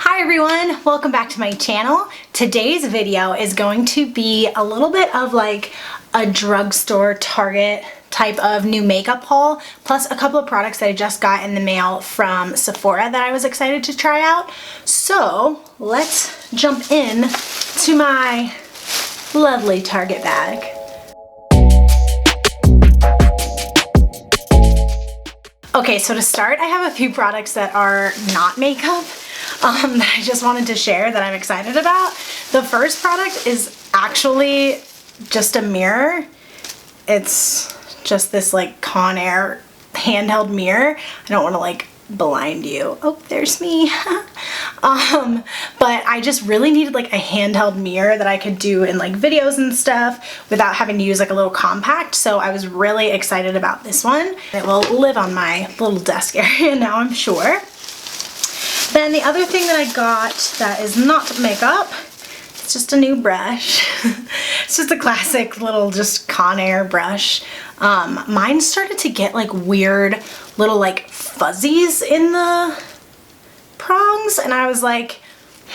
Hi everyone, welcome back to my channel. Today's video is going to be a little bit of like a drugstore Target type of new makeup haul, plus a couple of products that I just got in the mail from Sephora that I was excited to try out. So let's jump in to my lovely Target bag. Okay, so to start, I have a few products that are not makeup that I just wanted to share that I'm excited about. The first product is actually just a mirror. It's just this like Conair handheld mirror. I don't want to like blind you. Oh, there's me. But I just really needed like a handheld mirror that I could do in like videos and stuff without having to use like a little compact. So I was really excited about this one. It will live on my little desk area now, I'm sure. Then the other thing that I got that is not makeup, it's just a new brush. It's just a classic little just Conair brush. Mine started to get like weird little like fuzzies in the prongs, and I was like,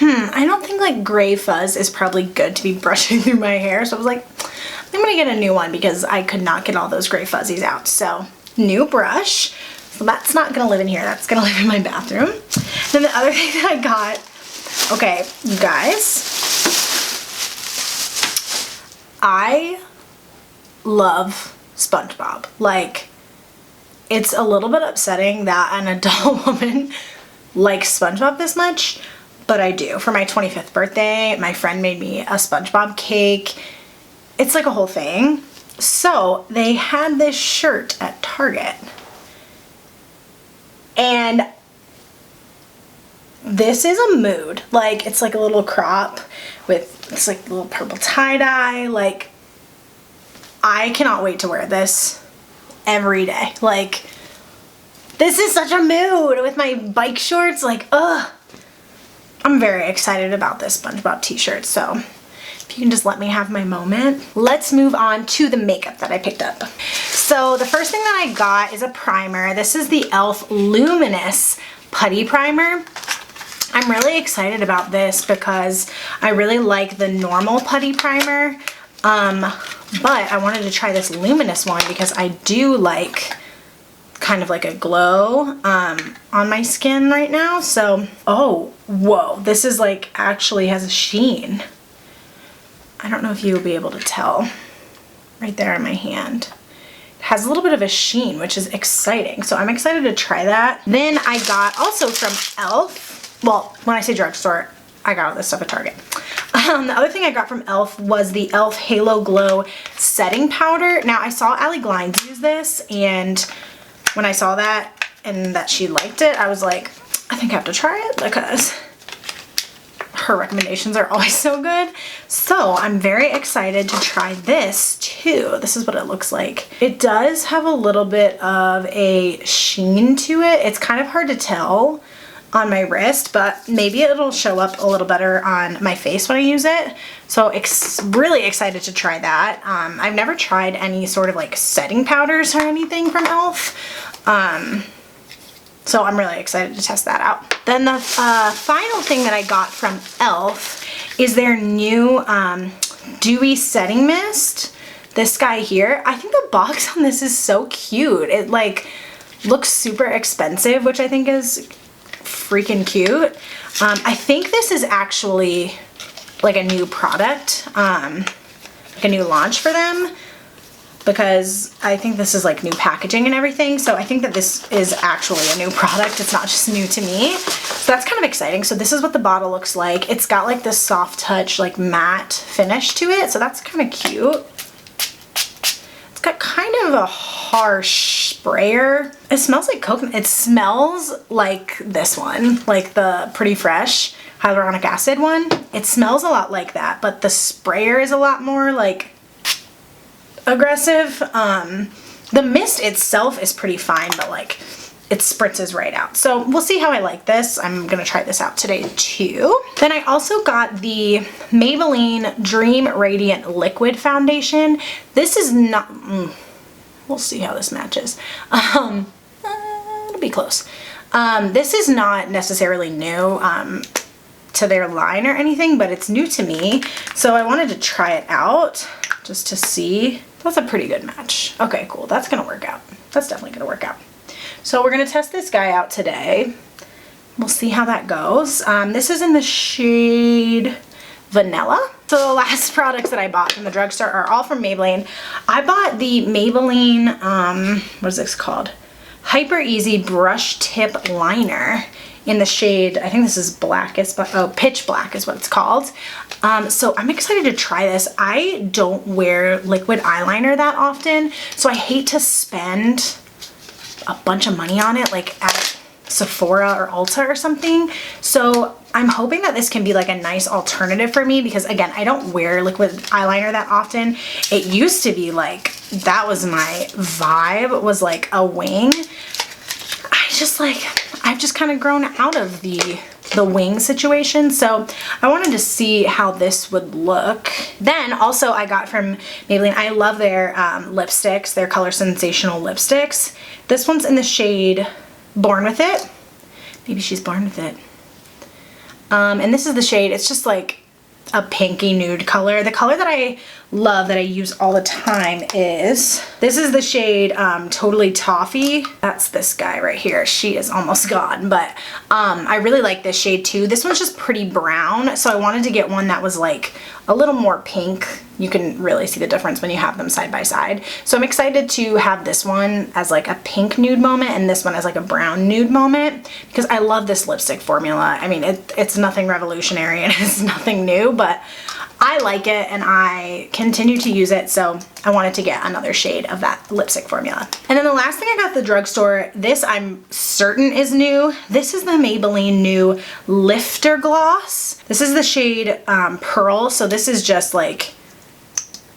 I don't think like gray fuzz is probably good to be brushing through my hair. So I was like, I'm gonna get a new one because I could not get all those gray fuzzies out. So new brush. So that's not gonna live in here, that's gonna live in my bathroom. Then the other thing that I got, okay, you guys, I love SpongeBob. Like, it's a little bit upsetting that an adult woman likes SpongeBob this much, but I do. For my 25th birthday, my friend made me a SpongeBob cake. It's like a whole thing. So they had this shirt at Target. And this is a mood. Like, it's like a little crop with, it's like a little purple tie-dye. Like, I cannot wait to wear this every day. Like, this is such a mood with my bike shorts. Like, ugh. I'm very excited about this SpongeBob t-shirt. So if you can just let me have my moment. Let's move on to the makeup that I picked up. So the first thing that I got is a primer. This is the e.l.f. Luminous Putty Primer. I'm really excited about this because I really like the normal putty primer, but I wanted to try this luminous one because I do like kind of like a glow on my skin right now. So, oh, whoa, this is like actually has a sheen. I don't know if you'll be able to tell right there on my hand. It has a little bit of a sheen, which is exciting. So I'm excited to try that. Then I got also from e.l.f. Well, when I say drugstore, I got all this stuff at Target. The other thing I got from e.l.f. was the e.l.f. Halo Glow Setting Powder. Now, I saw Allie Glines use this, and when I saw that and that she liked it, I was like, I think I have to try it because her recommendations are always so good. So I'm very excited to try this too. This is what it looks like. It does have a little bit of a sheen to it. It's kind of hard to tell on my wrist, but maybe it'll show up a little better on my face when I use it. So really excited to try that. I've never tried any sort of like setting powders or anything from e.l.f. So I'm really excited to test that out. Then the final thing that I got from e.l.f. is their new Dewy Setting Mist. This guy here. I think the box on this is so cute. It like looks super expensive, which I think is freaking cute. I think this is actually like a new product, like a new launch for them, because I think this is like new packaging and everything. So I think that this is actually a new product. It's not just new to me. So that's kind of exciting. So this is what the bottle looks like. It's got like this soft touch, like matte finish to it. So that's kind of cute. It's got kind of a harsh sprayer. It smells like coconut. It smells like this one, like the Pretty Fresh hyaluronic acid one. It smells a lot like that, but the sprayer is a lot more like aggressive. The mist itself is pretty fine, but like it spritzes right out. So we'll see how I like this. I'm gonna try this out today too. Then I also got the Maybelline Dream Radiant Liquid Foundation. This is not, we'll see how this matches. It'll be close. This is not necessarily new. to their line or anything, but it's new to me. So I wanted to try it out just to see. That's a pretty good match. Okay, cool. That's gonna work out. That's definitely gonna work out. So we're gonna test this guy out today. We'll see how that goes. This is in the shade Vanilla. So the last products that I bought from the drugstore are all from Maybelline. I bought the Maybelline, what is this called? Hyper Easy Brush Tip Liner in the shade, I think this is blackest, but oh, Pitch Black is what it's called. So I'm excited to try this. I don't wear liquid eyeliner that often, so I hate to spend a bunch of money on it, like at Sephora or Ulta or something. So I'm hoping that this can be like a nice alternative for me, because again, I don't wear liquid eyeliner that often. It used to be like, that was my vibe, was like a wing. I've just kind of grown out of the wing situation, so I wanted to see how this would look. Then also I got from Maybelline, I love their lipsticks, their Color Sensational lipsticks. This one's in the shade Born With It. Maybe she's born with it. And this is the shade, it's just like a pinky nude color. The color that I love, that I use all the time is, this is the shade Totally Toffee. That's this guy right here. She is almost gone, but I really like this shade too. This one's just pretty brown, so I wanted to get one that was like a little more pink. You can really see the difference when you have them side by side. So I'm excited to have this one as like a pink nude moment and this one as like a brown nude moment, because I love this lipstick formula. I mean, it's nothing revolutionary and it's nothing new, but I like it and I continue to use it, so I wanted to get another shade of that lipstick formula. And then the last thing I got at the drugstore, this I'm certain is new. This is the Maybelline new Lifter Gloss. This is the shade Pearl, so this is just like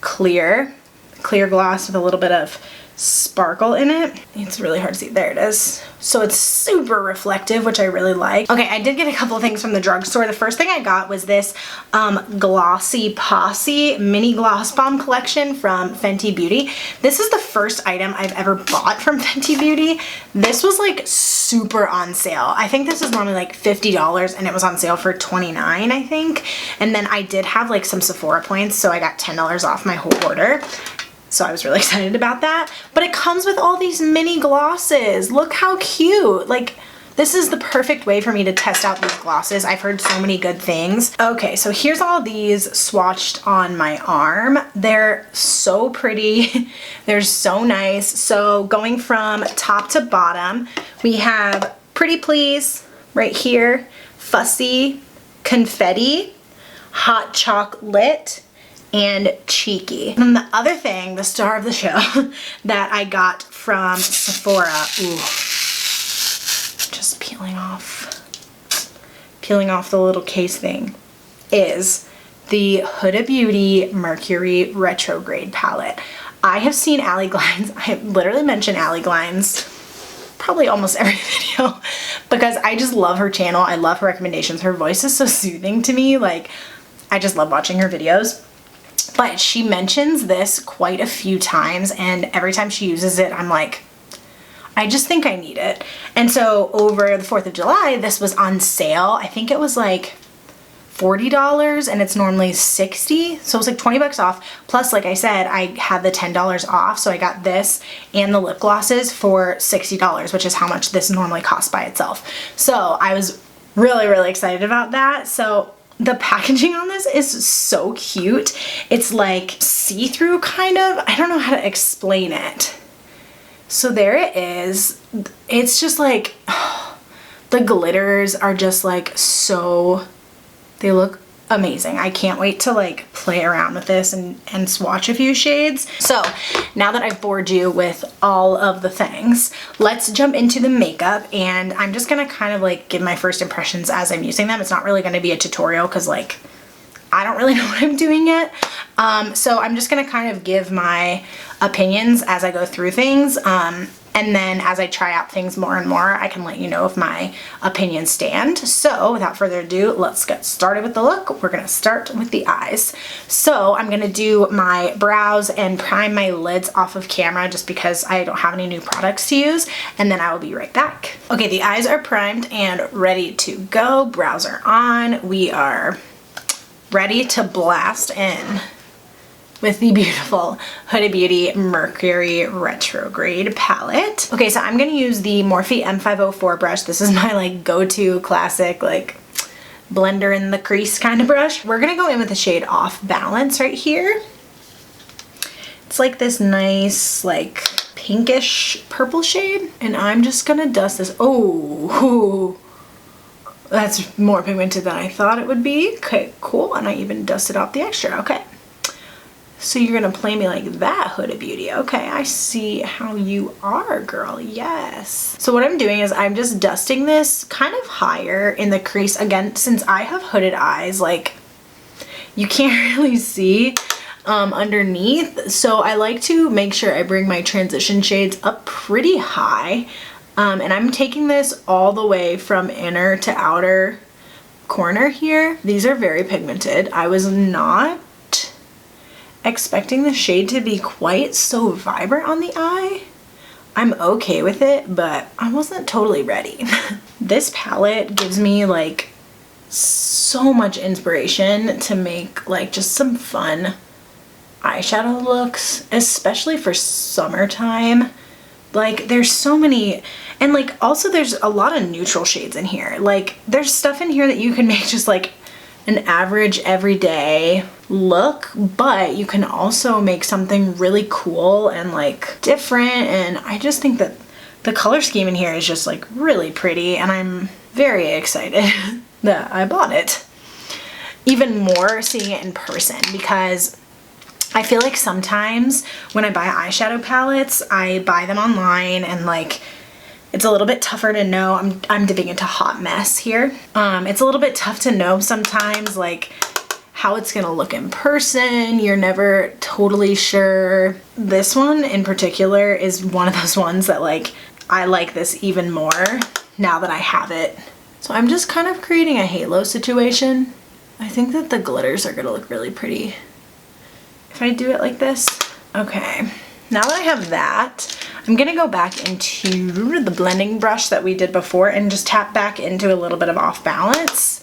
clear gloss with a little bit of sparkle in it. It's really hard to see. There it is. So it's super reflective, which I really like. Okay, I did get a couple of things from the drugstore. The first thing I got was this Glossy Posse Mini Gloss Bomb collection from Fenty Beauty. This is the first item I've ever bought from Fenty Beauty. This was like super on sale. I think this is normally like $50 and it was on sale for $29, I think. And then I did have like some Sephora points, so I got $10 off my whole order. So I was really excited about that. But it comes with all these mini glosses. Look how cute. Like, this is the perfect way for me to test out these glosses. I've heard so many good things. Okay, so here's all these swatched on my arm. They're so pretty. They're so nice. So going from top to bottom, we have Pretty Please right here, Fussy, Confetti, Hot Chocolate, and Cheeky. And then the other thing, the star of the show, that I got from Sephora, ooh, just peeling off the little case thing, is the Huda Beauty Mercury Retrograde palette. I have seen Allie Glines, I have literally mentioned Allie Glines probably almost every video, because I just love her channel. I love her recommendations. Her voice is so soothing to me. Like, I just love watching her videos. But she mentions this quite a few times, and every time she uses it, I'm like, I just think I need it. And so over the 4th of July, this was on sale. I think it was like $40 and it's normally $60. So it was like 20 bucks off. Plus, like I said, I had the $10 off. So I got this and the lip glosses for $60, which is how much this normally costs by itself. So I was really, really excited about that. So the packaging on this is so cute. It's like see-through kind of. I don't know how to explain it. So there it is. It's just like, oh, the glitters are just like so, they look amazing. I can't wait to like play around with this and swatch a few shades. So now that I've bored you with all of the things, let's jump into the makeup, and I'm just gonna kind of like give my first impressions as I'm using them. It's not really gonna be a tutorial because like I don't really know what I'm doing yet. So I'm just gonna kind of give my opinions as I go through things. And then as I try out things more and more, I can let you know if my opinions stand. So without further ado, let's get started with the look. We're gonna start with the eyes. So I'm gonna do my brows and prime my lids off of camera just because I don't have any new products to use, and then I will be right back. Okay, the eyes are primed and ready to go. Brows are on. We are ready to blast in with the beautiful Huda Beauty Mercury Retrograde palette. Okay, so I'm gonna use the Morphe M504 brush. This is my like go-to classic like blender in the crease kind of brush. We're gonna go in with the shade Off Balance right here. It's like this nice like pinkish purple shade, and I'm just gonna dust this. Oh, that's more pigmented than I thought it would be. Okay, cool, and I even dusted off the extra. Okay. So you're gonna play me like that, Huda Beauty. Okay, I see how you are, girl, yes. So what I'm doing is I'm just dusting this kind of higher in the crease. Again, since I have hooded eyes, like you can't really see underneath. So I like to make sure I bring my transition shades up pretty high. And I'm taking this all the way from inner to outer corner here. These are very pigmented. I was not expecting the shade to be quite so vibrant on the eye. I'm okay with it, but I wasn't totally ready. This palette gives me like so much inspiration to make like just some fun eyeshadow looks, especially for summertime. Like there's so many, and like also there's a lot of neutral shades in here. Like there's stuff in here that you can make just like an average everyday look, but you can also make something really cool and like different. And I just think that the color scheme in here is just like really pretty, and I'm very excited that I bought it. Even more seeing it in person, because I feel like sometimes when I buy eyeshadow palettes, I buy them online and like it's a little bit tougher to know. I'm dipping into Hot Mess here. It's a little bit tough to know sometimes like how it's gonna look in person. You're never totally sure. This one in particular is one of those ones that like I like this even more now that I have it. So I'm just kind of creating a halo situation. I think that the glitters are gonna look really pretty if I do it like this. Okay, now that I have that, I'm gonna go back into the blending brush that we did before and just tap back into a little bit of Off Balance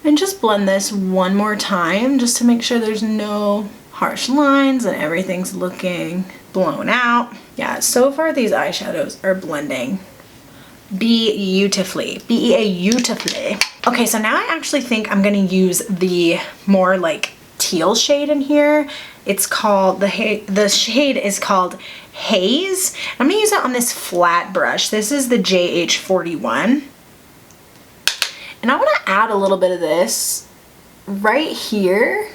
and just blend this one more time just to make sure there's no harsh lines and everything's looking blown out. Yeah, so far these eyeshadows are blending beautifully. Beautifully. Okay, so now I actually think I'm gonna use the more like teal shade in here. It's called, the shade is called Haze. I'm gonna use it on this flat brush. This is the JH41. And I wanna add a little bit of this right here,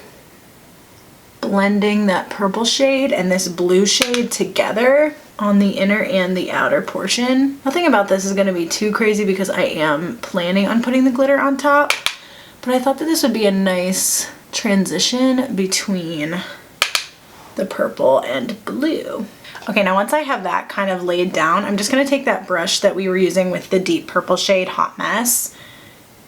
blending that purple shade and this blue shade together on the inner and the outer portion. Nothing about this is gonna be too crazy because I am planning on putting the glitter on top, but I thought that this would be a nice transition between the purple and blue. Okay, now once I have that kind of laid down, I'm just gonna take that brush that we were using with the deep purple shade Hot Mess,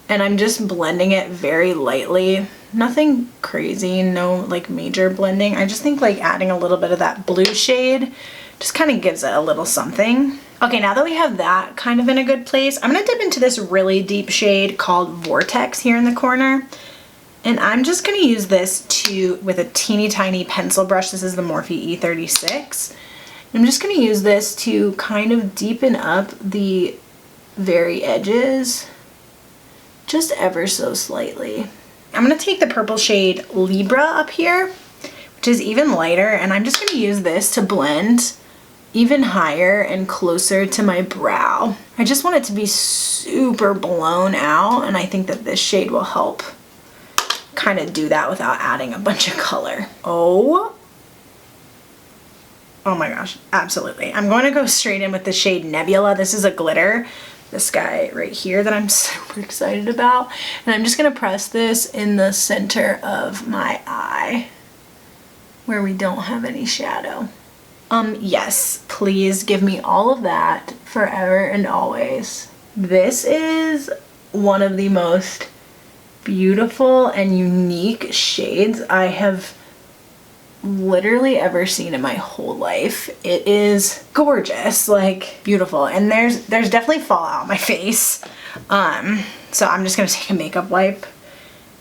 and I'm just blending it very lightly. Nothing crazy, no like major blending. I just think like adding a little bit of that blue shade just kind of gives it a little something. Okay, now that we have that kind of in a good place, I'm gonna dip into this really deep shade called Vortex here in the corner. And I'm just gonna use this with a teeny tiny pencil brush. This is the Morphe E36. I'm just gonna use this to kind of deepen up the very edges, just ever so slightly. I'm gonna take the purple shade Libra up here, which is even lighter, and I'm just gonna use this to blend even higher and closer to my brow. I just want it to be super blown out, and I think that this shade will help kind of do that without adding a bunch of color. Oh my gosh, absolutely. I'm going to go straight in with the shade Nebula. This is a glitter, this guy right here that I'm super excited about. And I'm just going to press this in the center of my eye where we don't have any shadow. Yes, please give me all of that forever and always. This is one of the most beautiful and unique shades I have literally ever seen in my whole life. It is gorgeous, like beautiful, and there's definitely fallout on my face. So I'm just gonna take a makeup wipe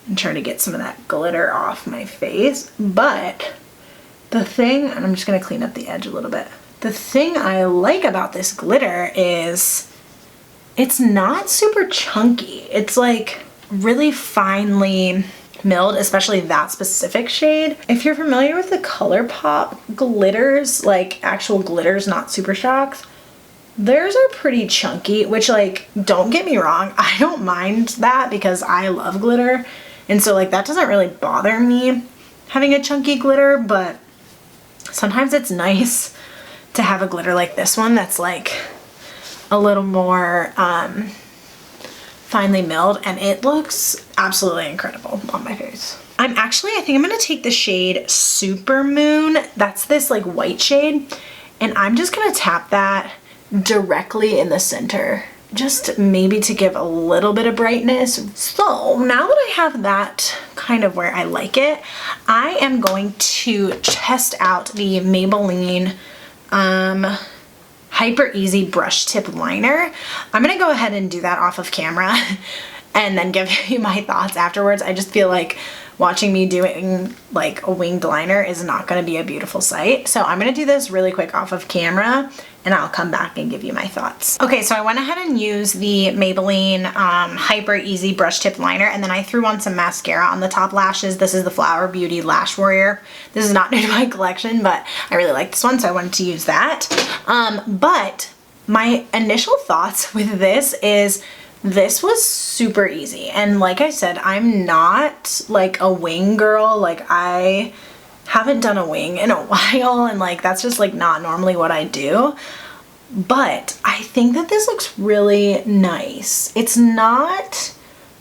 and try to get some of that glitter off my face. But the thing, and I'm just gonna clean up the edge a little bit. The thing I like about this glitter is it's not super chunky. It's like really finely milled, especially that specific shade. If you're familiar with the ColourPop glitters, like actual glitters, not Super Shocks, theirs are pretty chunky, which, like, don't get me wrong, I don't mind that because I love glitter. And so, like, that doesn't really bother me having a chunky glitter, but sometimes it's nice to have a glitter like this one that's like a little more finely milled, and it looks absolutely incredible on my face. I think I'm gonna take the shade Super Moon. That's this like white shade, and I'm just gonna tap that directly in the center, just maybe to give a little bit of brightness. So now that I have that kind of where I like it, I am going to test out the Maybelline Hyper Easy Brush Tip Liner. I'm gonna go ahead and do that off of camera and then give you my thoughts afterwards. I just feel like watching me doing like a winged liner is not gonna be a beautiful sight. So I'm gonna do this really quick off of camera and I'll come back and give you my thoughts. Okay, so I went ahead and used the Maybelline Hyper Easy Brush Tip Liner, and then I threw on some mascara on the top lashes. This is the Flower Beauty Lash Warrior. This is not new to my collection, but I really like this one, so I wanted to use that. But my initial thoughts with this is this was super easy. And like I said, I'm not like a wing girl. Like, I haven't done a wing in a while, and like that's just like not normally what I do. But I think that this looks really nice. It's not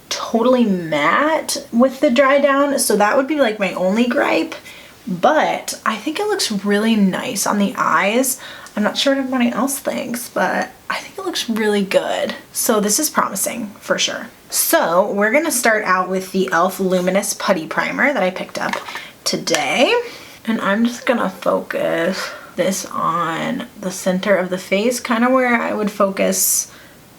totally matte with the dry down, so that would be like my only gripe, but I think it looks really nice on the eyes. I'm not sure what everybody else thinks, but I think it looks really good. So this is promising for sure. So we're gonna start out with the e.l.f. Luminous Putty Primer that I picked up today. And I'm just gonna focus this on the center of the face, kind of where I would focus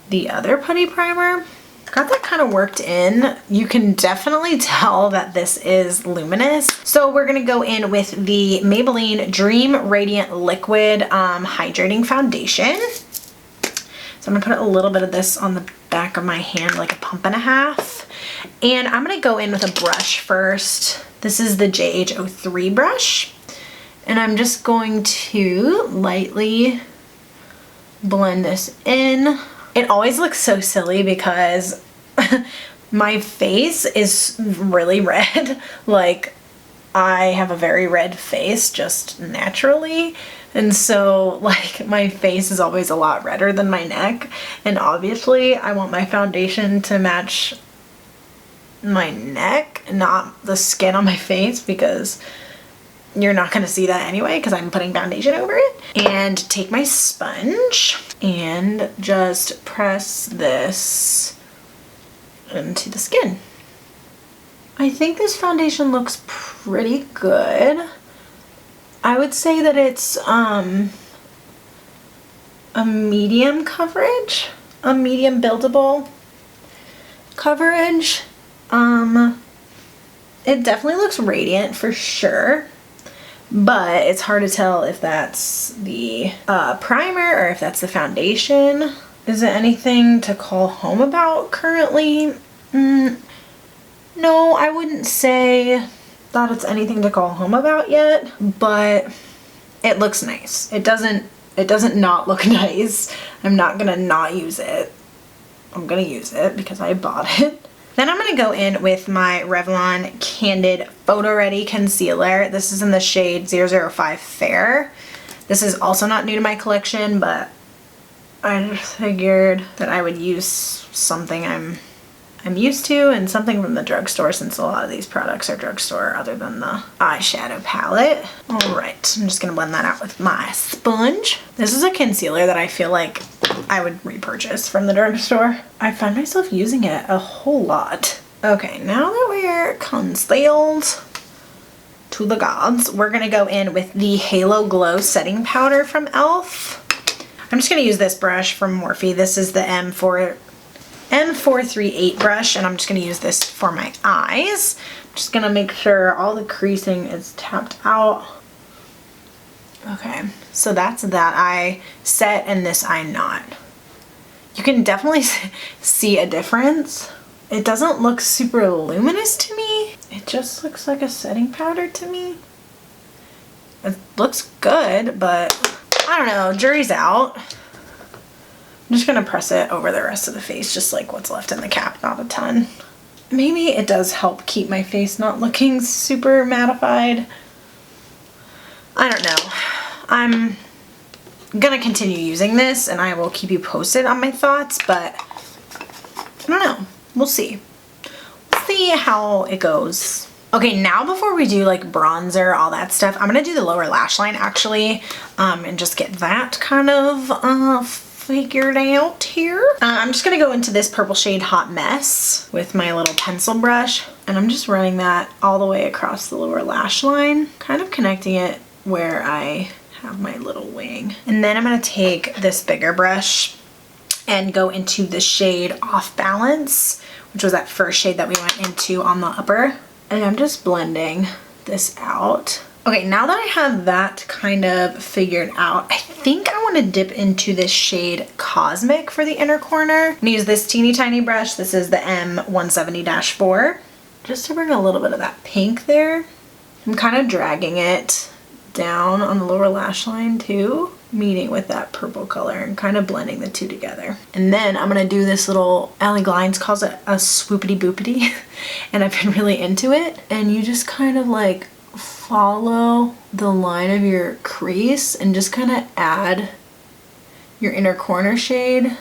the other putty primer. Got that kind of worked in. You can definitely tell that this is luminous. So we're gonna go in with the Maybelline Dream Radiant Liquid Hydrating Foundation. So I'm gonna put a little bit of this on the back of my hand, like a pump and a half. And I'm gonna go in with a brush first. This is the JH03 brush. And I'm just going to lightly blend this in. It always looks so silly because my face is really red. Like, I have a very red face just naturally. And so like my face is always a lot redder than my neck. And obviously I want my foundation to match my neck, not the skin on my face, because you're not gonna see that anyway because I'm putting foundation over it. And take my sponge and just press this into the skin. I think this foundation looks pretty good. I would say that it's a medium coverage, a medium buildable coverage. It definitely looks radiant for sure, but it's hard to tell if that's the primer or if that's the foundation. Is it anything to call home about currently? No, I wouldn't say that it's anything to call home about yet, but it looks nice. It doesn't not look nice. I'm not gonna not use it. I'm gonna use it because I bought it. Then I'm gonna go in with my Revlon Candid Photo Ready Concealer. This is in the shade 005 Fair. This is also not new to my collection, but I just figured that I would use something I'm I'm used to, and something from the drugstore, since a lot of these products are drugstore other than the eyeshadow palette. All right, I'm just gonna blend that out with my sponge. This is a concealer that I feel like I would repurchase from the drugstore. I find myself using it a whole lot. Okay, now that we're concealed to the gods, we're gonna go in with the Halo Glow setting powder from e.l.f. I'm just gonna use this brush from Morphe. This is the M438 brush, and I'm just gonna use this for my eyes. I'm just gonna make sure all the creasing is tapped out. Okay, so that's that eye set and this eye not. You can definitely see a difference. It doesn't look super luminous to me. It just looks like a setting powder to me. It looks good, but I don't know, jury's out. I'm just gonna press it over the rest of the face, just like what's left in the cap, not a ton. Maybe it does help keep my face not looking super mattified. I don't know. I'm gonna continue using this and I will keep you posted on my thoughts, but I don't know. We'll see. We'll see how it goes. Okay, now before we do like bronzer, all that stuff, I'm gonna do the lower lash line actually, and just get that kind of figured out here. I'm just gonna go into this purple shade Hot Mess with my little pencil brush, and I'm just running that all the way across the lower lash line, kind of connecting it where I have my little wing. And then I'm gonna take this bigger brush and go into the shade Off Balance, which was that first shade that we went into on the upper. And I'm just blending this out. Okay, now that I have that kind of figured out, I think I want to dip into this shade Cosmic for the inner corner. I'm gonna use this teeny tiny brush. This is the M170-4, just to bring a little bit of that pink there. I'm kind of dragging it down on the lower lash line too, meeting with that purple color and kind of blending the two together. And then I'm gonna do this little, Allie Glines calls it a swoopity boopity, and I've been really into it. And you just kind of like follow the line of your crease and just kind of add your inner corner shade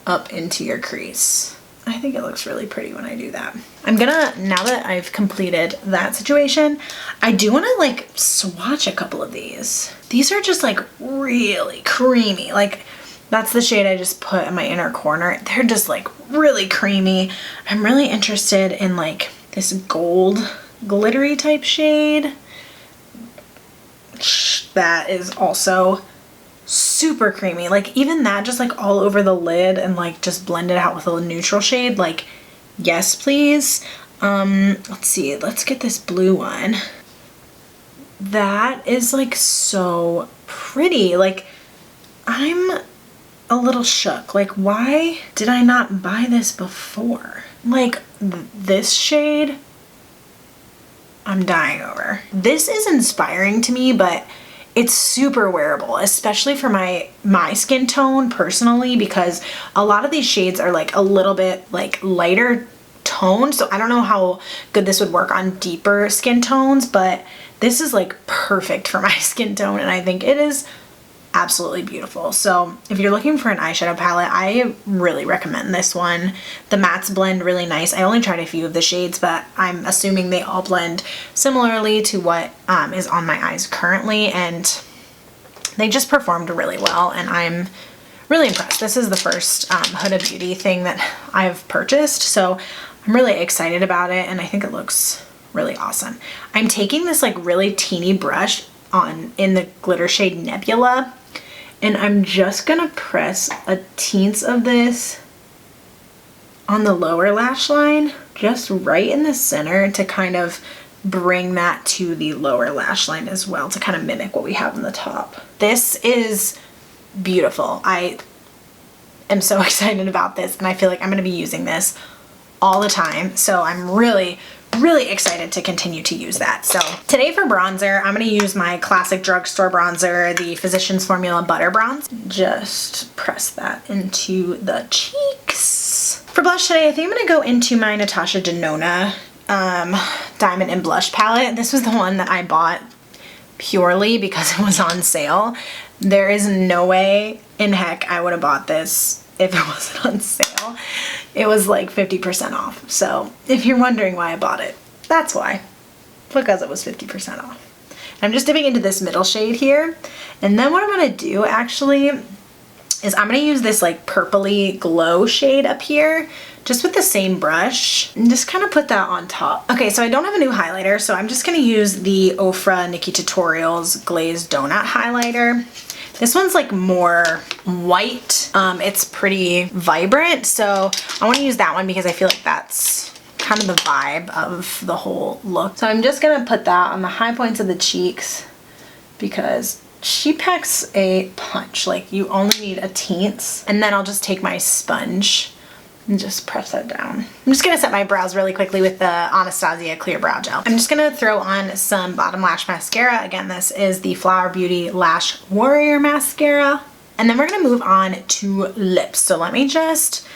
up into your crease. I think it looks really pretty when I do that. I'm gonna, now that I've completed that situation, I do want to like swatch a couple of these. These are just like really creamy. Like that's the shade I just put in my inner corner. They're just like really creamy. I'm really interested in like this gold glittery type shade. That is also super creamy. Like even that, just like all over the lid and like just blend it out with a neutral shade. Like, yes, please. Let's see, let's get this blue one. That is like so pretty. Like I'm a little shook. Like why did I not buy this before? Like this shade, I'm dying over. This is inspiring to me, but it's super wearable, especially for my skin tone personally, because a lot of these shades are like a little bit like lighter toned. So I don't know how good this would work on deeper skin tones, but this is like perfect for my skin tone, and I think it is absolutely beautiful. So if you're looking for an eyeshadow palette, I really recommend this one. The mattes blend really nice. I only tried a few of the shades, but I'm assuming they all blend similarly to what is on my eyes currently, and they just performed really well, and I'm really impressed. This is the first Huda Beauty thing that I've purchased, so I'm really excited about it, and I think it looks really awesome. I'm taking this like really teeny brush in the glitter shade Nebula, and I'm just gonna press a teens of this on the lower lash line, just right in the center, to kind of bring that to the lower lash line as well, to kind of mimic what we have in the top. This is beautiful. I am so excited about this, and I feel like I'm gonna be using this all the time, so I'm really excited to continue to use that. So today for bronzer, I'm going to use my classic drugstore bronzer, the Physicians Formula Butter Bronze. Just press that into the cheeks. For blush today, I think I'm going to go into my Natasha Denona Diamond and Blush palette. This was the one that I bought purely because it was on sale. There is no way in heck I would have bought this if it wasn't on sale. It was like 50% off. So if you're wondering why I bought it, that's why. Because it was 50% off. I'm just dipping into this middle shade here. And then what I'm going to do actually is I'm going to use this like purpley glow shade up here just with the same brush and just kind of put that on top. Okay, so I don't have a new highlighter, so I'm just going to use the Ofra NikkieTutorials Glazed Donut Highlighter. This one's like more white. It's pretty vibrant, so I want to use that one because I feel like that's kind of the vibe of the whole look. So I'm just gonna put that on the high points of the cheeks because she packs a punch. Like, you only need a teens. And then I'll just take my sponge and just press that down. I'm just gonna set my brows really quickly with the Anastasia Clear Brow Gel. I'm just gonna throw on some bottom lash mascara. Again, this is the Flower Beauty Lash Warrior Mascara. And then we're gonna move on to lips. So let me just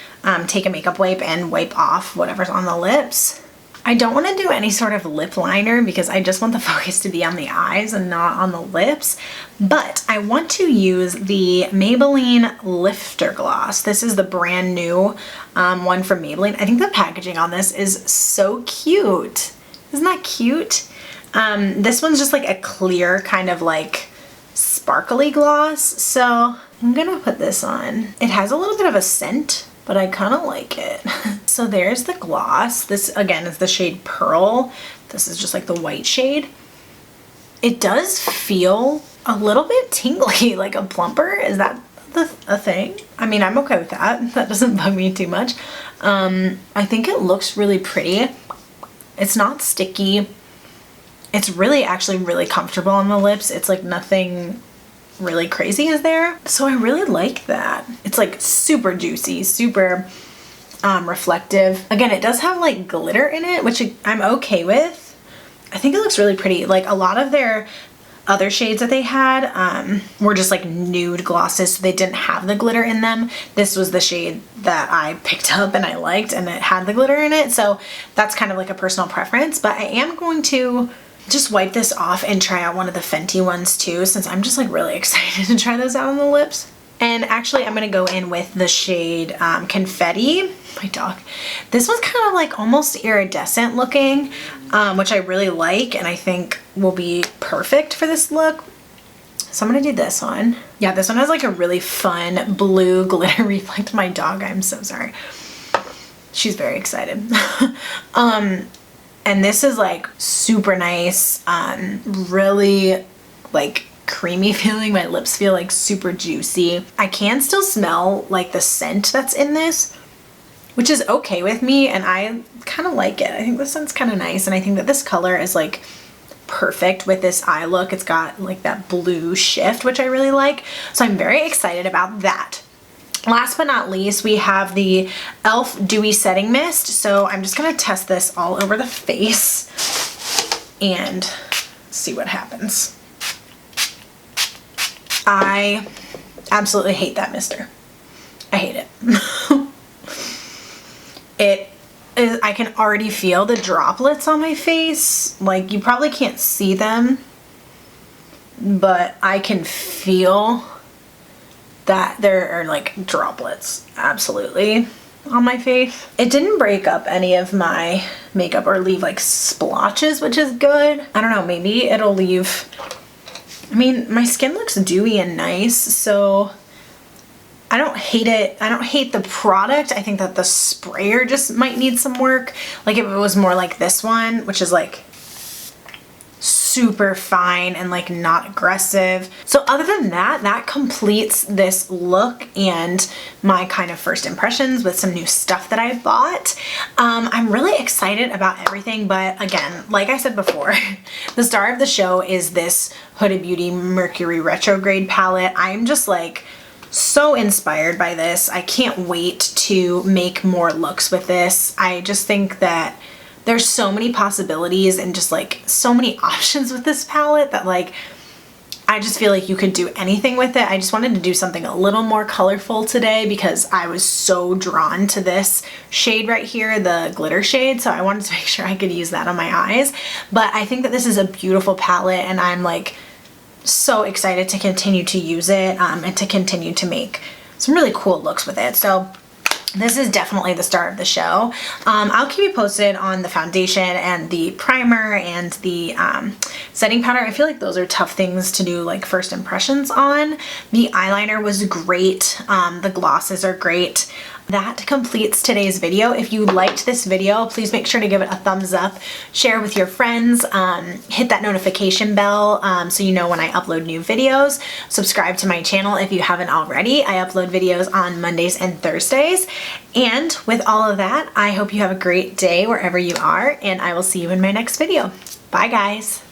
take a makeup wipe and wipe off whatever's on the lips. I don't want to do any sort of lip liner because I just want the focus to be on the eyes and not on the lips. But I want to use the Maybelline Lifter Gloss. This is the brand new one from Maybelline. I think the packaging on this is so cute. Isn't that cute? This one's just like a clear kind of like sparkly gloss. So I'm gonna put this on. It has a little bit of a scent, but I kind of like it. So there's the gloss. This again is the shade Pearl. This is just like the white shade. It does feel a little bit tingly, like a plumper. Is that a thing? I mean, I'm okay with that. That doesn't bug me too much. I think it looks really pretty. It's not sticky. It's really actually really comfortable on the lips. It's like nothing really crazy is there. So I really like that. It's like super juicy, super reflective. Again, it does have like glitter in it, which I'm okay with. I think it looks really pretty. Like a lot of their other shades that they had were just like nude glosses, so they didn't have the glitter in them. This was the shade that I picked up and I liked, and it had the glitter in it. So that's kind of like a personal preference, but I am going to just wipe this off and try out one of the Fenty ones too, since I'm just like really excited to try those out on the lips. And actually I'm gonna go in with the shade Confetti. My dog. This one's kind of like almost iridescent looking, which I really like and I think will be perfect for this look. So I'm gonna do this one. Yeah, this one has like a really fun blue glitter reflect. My dog, I'm so sorry. She's very excited. And this is like super nice, really like creamy feeling. My lips feel like super juicy. I can still smell like the scent that's in this, which is okay with me, and I kind of like it. I think the scent's kind of nice, and I think that this color is like perfect with this eye look. It's got like that blue shift, which I really like. So I'm very excited about that. Last but not least, we have the e.l.f. Dewy Setting Mist. So I'm just gonna test this all over the face and see what happens. I absolutely hate that mister. I hate it. I can already feel the droplets on my face. Like, you probably can't see them, but I can feel that there are like droplets absolutely on my face. It didn't break up any of my makeup or leave like splotches, which is good. I don't know, maybe it'll leave, I mean, my skin looks dewy and nice, so I don't hate it. I don't hate the product. I think that the sprayer just might need some work. Like if it was more like this one, which is like super fine and like not aggressive. So other than that, that completes this look and my kind of first impressions with some new stuff that I bought. I'm really excited about everything, but again, like I said before, the star of the show is this Huda Beauty Mercury Retrograde palette. I'm just like so inspired by this. I can't wait to make more looks with this. I just think that there's so many possibilities and just like so many options with this palette that like I just feel like you could do anything with it. I just wanted to do something a little more colorful today because I was so drawn to this shade right here, the glitter shade, so I wanted to make sure I could use that on my eyes. But I think that this is a beautiful palette and I'm like so excited to continue to use it and to continue to make some really cool looks with it. So this is definitely the star of the show. I'll keep you posted on the foundation and the primer and the setting powder. I feel like those are tough things to do like first impressions on. The eyeliner was great. The glosses are great. That completes today's video. If you liked this video, please make sure to give it a thumbs up, share with your friends, hit that notification bell so you know when I upload new videos. Subscribe to my channel if you haven't already. I upload videos on Mondays and Thursdays. And with all of that, I hope you have a great day wherever you are, and I will see you in my next video. Bye guys.